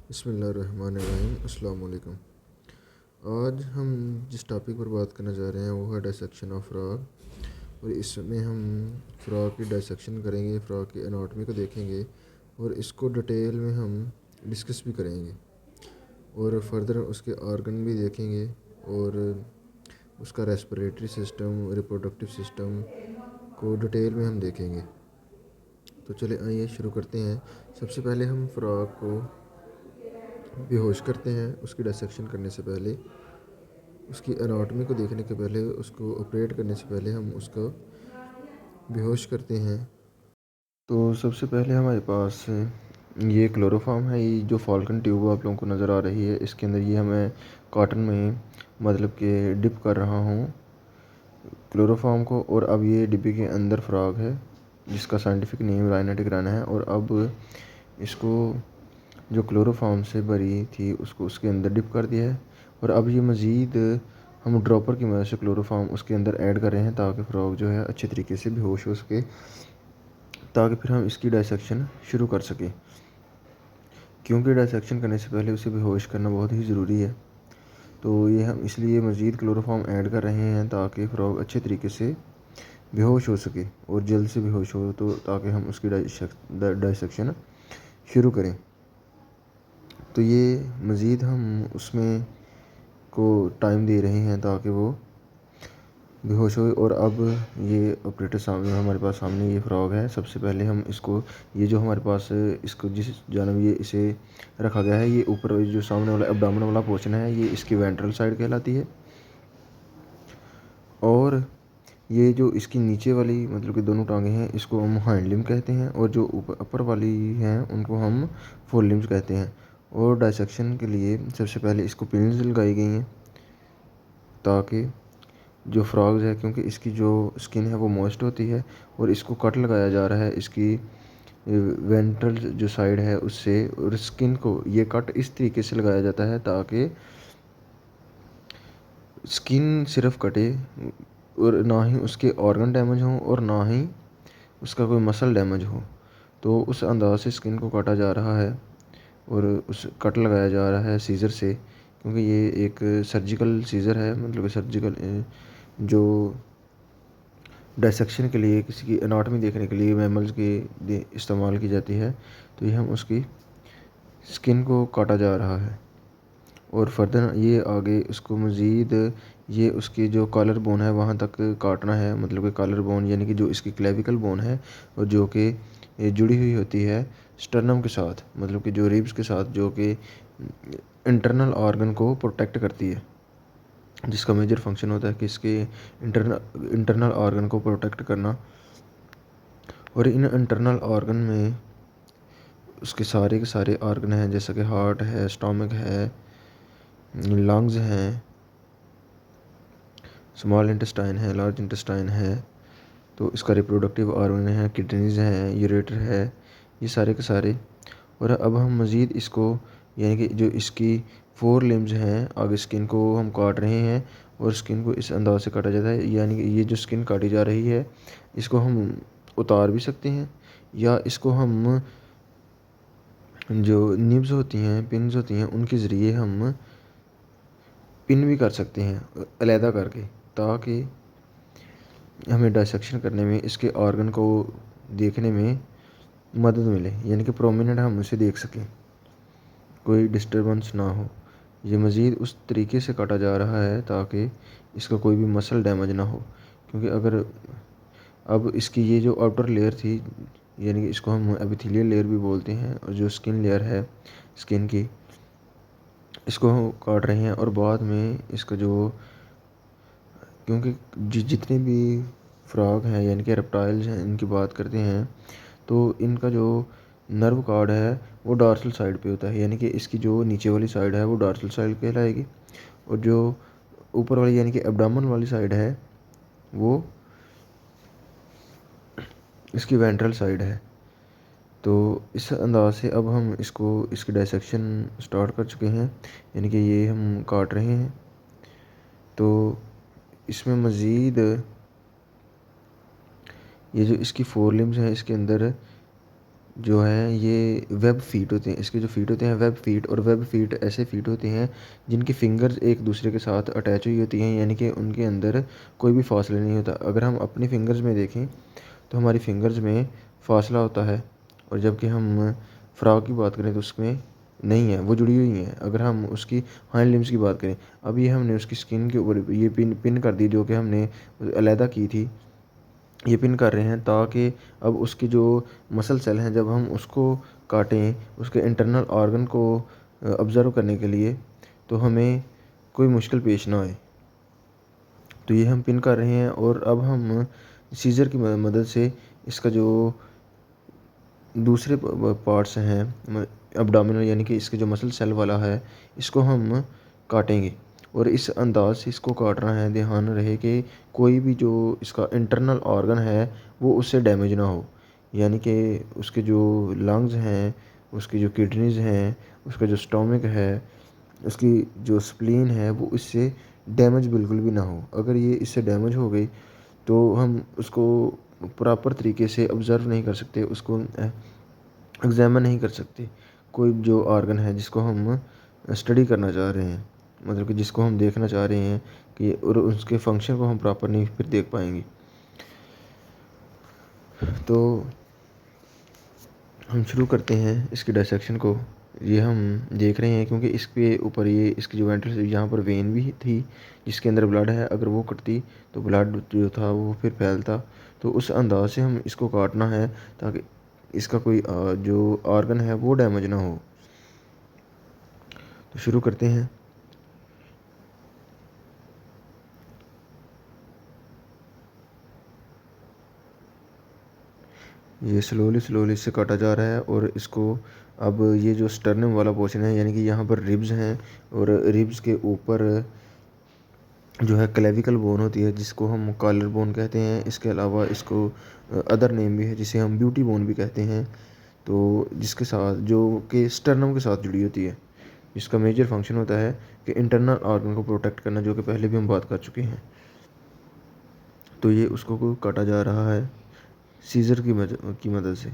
बिस्मिल्लाहिर्रहमानिर्रहीम। अस्सलाम वालेकुम। आज हम जिस टॉपिक पर बात करना चाह रहे हैं वो है डायसेक्शन ऑफ फ्रॉग। और इसमें हम फ्रॉग की डायसेक्शन करेंगे, फ्रॉग की एनाटॉमी को देखेंगे और इसको डिटेल में हम डिस्कस भी करेंगे और फर्दर उसके ऑर्गन भी देखेंगे और उसका रेस्पिरेटरी सिस्टम, रिप्रोडक्टिव सिस्टम को डिटेल में हम देखेंगे। तो चले आइए शुरू करते हैं। सबसे पहले हम फ्रॉग को बेहोश करते हैं। उसकी डायसेक्शन करने से पहले, उसकी एनाटॉमी को देखने के पहले, उसको ऑपरेट करने से पहले हम उसको बेहोश करते हैं। तो सबसे पहले हमारे पास ये क्लोरोफॉर्म है। ये जो फॉल्कन ट्यूब आप लोगों को नज़र आ रही है, इसके अंदर ये हमें कॉटन में मतलब कि डिप कर रहा हूँ क्लोरोफॉर्म को। और अब ये डिब्बे के अंदर फ्रॉग है जिसका साइंटिफिक नेम राइनाटिक रन है। और अब इसको जो क्लोरोफॉर्म से भरी थी उसको उसके अंदर डिप कर दिया है। और अब ये मज़ीद हम ड्रॉपर की मदद से क्लोरोफॉर्म उसके अंदर ऐड कर रहे हैं ताकि फ्रॉग जो है अच्छे तरीके से बेहोश हो सके, ताकि फिर हम इसकी डायसेक्शन शुरू कर सकें। क्योंकि डायसेक्शन करने से पहले उसे बेहोश करना बहुत ही ज़रूरी है। तो ये हम इसलिए मज़ीद क्लोरोफॉर्म ऐड कर रहे हैं ताकि फ्रॉग अच्छे तरीके से बेहोश हो सके और जल्द से बेहोश हो, तो ताकि हम उसकी डायसेक्शन शुरू करें। तो ये मज़ीद हम उसमें को टाइम दे रहे हैं ताकि वो बेहोश हो। और अब ये ऑपरेटर सामने हमारे पास सामने ये फ्रॉग है। सबसे पहले हम इसको, ये जो हमारे पास इसको जिस जानब ये इसे रखा गया है, ये ऊपर जो सामने वाला एब्डोमेन वाला पोर्शन है, ये इसकी वेंट्रल साइड कहलाती है। और ये जो इसकी नीचे वाली मतलब कि दोनों टांगें हैं, इसको हम हाइंड लिम्ब कहते हैं। और जो ऊपर अपर वाली हैं उनको हम फोर लिम्ब्स कहते हैं। और डायसेक्शन के लिए सबसे पहले इसको पिन्स लगाई गई हैं ताकि जो फ्रॉग्स है, क्योंकि इसकी जो स्किन है वो मॉइस्ट होती है, और इसको कट लगाया जा रहा है इसकी वेंट्रल जो साइड है उससे। और स्किन को ये कट इस तरीके से लगाया जाता है ताकि स्किन सिर्फ कटे और ना ही उसके ऑर्गन डैमेज हों और ना ही उसका कोई मसल डैमेज हो। तो उस अंदाज से स्किन को काटा जा रहा है और उस कट लगाया जा रहा है सीज़र से, क्योंकि ये एक सर्जिकल सीज़र है। मतलब कि सर्जिकल जो डायसेक्शन के लिए, किसी की एनाटॉमी देखने के लिए मैमल्स की इस्तेमाल की जाती है। तो ये हम उसकी स्किन को काटा जा रहा है। और फर्दर ये आगे उसको मज़ीद ये उसकी जो कॉलर बोन है वहाँ तक काटना है। मतलब कि कॉलर बोन यानी कि जो इसकी क्लेविकल बोन है और जो कि जुड़ी हुई होती है स्टर्नम के साथ, मतलब कि जो रिब्स के साथ, जो कि इंटरनल ऑर्गन को प्रोटेक्ट करती है, जिसका मेजर फंक्शन होता है कि इसके इंटरनल ऑर्गन को प्रोटेक्ट करना। और इन इंटरनल ऑर्गन में उसके सारे के सारे ऑर्गन हैं, जैसा कि हार्ट है, स्टमक है, लंग्स हैं, स्मॉल इंटेस्टाइन है, लार्ज इंटेस्टाइन है। तो इसका रिप्रोडक्टिव ऑर्गन है, किडनीज हैं, यूरेटर है, ये सारे के सारे। और अब हम मज़ीद इसको, यानी कि जो इसकी फोर लिम्स हैं, आगे स्किन को हम काट रहे हैं। और स्किन को इस अंदाज से काटा जाता है, यानी कि ये जो स्किन काटी जा रही है इसको हम उतार भी सकते हैं, या इसको हम जो निब्स होती हैं, पिन्स होती हैं, उनके ज़रिए हम पिन भी कर सकते हैं अलहदा करके, ताकि हमें डायसेक्शन करने में इसके ऑर्गन को देखने में मदद मिले, यानी कि प्रोमिनेंट हम उसे देख सकें, कोई डिस्टर्बेंस ना हो। ये मज़ीद उस तरीके से काटा जा रहा है ताकि इसका कोई भी मसल डैमेज ना हो। क्योंकि अगर अब इसकी ये जो आउटर लेयर थी, यानी कि इसको हम एपिथेलियल लेयर भी बोलते हैं, और जो स्किन लेयर है स्किन की, इसको हम काट रहे हैं। और बाद में इसका जो, क्योंकि जितने भी फ्रॉग हैं यानी कि रेप्टाइल्स हैं, इनकी बात करते हैं, तो इनका जो नर्व कार्ड है वो डॉर्सल साइड पे होता है। यानी कि इसकी जो नीचे वाली साइड है वो डॉर्सल साइड कहलाएगी, और जो ऊपर वाली यानी कि एब्डोमेन वाली साइड है वो इसकी वेंट्रल साइड है। तो इस अंदाज से अब हम इसको, इसकी डायसेक्शन स्टार्ट कर चुके हैं, यानी कि ये हम काट रहे हैं। तो इसमें मज़ीद ये जो इसकी फोर लिम्स हैं इसके अंदर जो है ये वेब फीट होते हैं। इसके जो फीट होते हैं वेब फीट, और वेब फीट ऐसे फीट होते हैं जिनकी फिंगर्स एक दूसरे के साथ अटैच हुई होती हैं, यानी कि उनके अंदर कोई भी फासला नहीं होता। अगर हम अपनी फिंगर्स में देखें तो हमारी फिंगर्स में फासला होता है, और जबकि हम फ्रॉक की बात करें तो उसमें नहीं है, वो जुड़ी हुई हैं। अगर हम उसकी हाइंड लिम्स की बात करें, अब ये हमने उसकी स्किन के ऊपर ये पिन पिन कर दी, जो कि हमने अलहदा की थी, ये पिन कर रहे हैं ताकि अब उसकी जो मसल सेल हैं जब हम उसको काटें उसके इंटरनल ऑर्गन को ऑब्ज़र्व करने के लिए, तो हमें कोई मुश्किल पेश ना आए। तो ये हम पिन कर रहे हैं, और अब हम सीज़र की मदद से इसका जो दूसरे पार्ट्स हैं एब्डोमिनल, यानी कि इसके जो मसल सेल वाला है, इसको हम काटेंगे। और इस अंदाज से इसको काटना है, ध्यान रहे कि कोई भी जो इसका इंटरनल ऑर्गन है वो उससे डैमेज ना हो, यानी कि उसके जो लंग्स हैं, उसकी जो किडनीज़ हैं, उसका जो स्टोमक है, उसकी जो स्प्लीन है, वो इससे डैमेज बिल्कुल भी ना हो। अगर ये इससे डैमेज हो गई तो हम उसको प्रॉपर तरीके से ऑब्ज़र्व नहीं कर सकते, उसको एग्ज़ामिन नहीं कर सकते। कोई जो ऑर्गन है जिसको हम स्टडी करना चाह रहे हैं, मतलब कि जिसको हम देखना चाह रहे हैं कि, और उसके फंक्शन को हम प्रॉपर नहीं फिर देख पाएंगे। तो हम शुरू करते हैं इसकी डायसेक्शन को। ये हम देख रहे हैं क्योंकि इसके ऊपर ये इसकी जो वेंट्रल यहाँ पर वेन भी थी जिसके अंदर ब्लड है, अगर वो कटती तो ब्लड जो था वो फिर फैलता। तो उस अंदाज से हम इसको काटना है ताकि इसका कोई जो ऑर्गन है वो डैमेज ना हो। तो शुरू करते हैं। ये स्लोली स्लोली इससे काटा जा रहा है, और इसको अब ये जो स्टर्नम वाला पोर्शन है, यानी कि यहाँ पर रिब्स हैं, और रिब्स के ऊपर जो है क्लेविकल बोन होती है जिसको हम कॉलर बोन कहते हैं। इसके अलावा इसको अदर नेम भी है जिसे हम ब्यूटी बोन भी कहते हैं। तो जिसके साथ जो कि स्टर्नम के साथ जुड़ी होती है, इसका मेजर फंक्शन होता है कि इंटरनल ऑर्गन को प्रोटेक्ट करना, जो कि पहले भी हम बात कर चुके हैं। तो ये उसको काटा जा रहा है सीज़र की मदद से।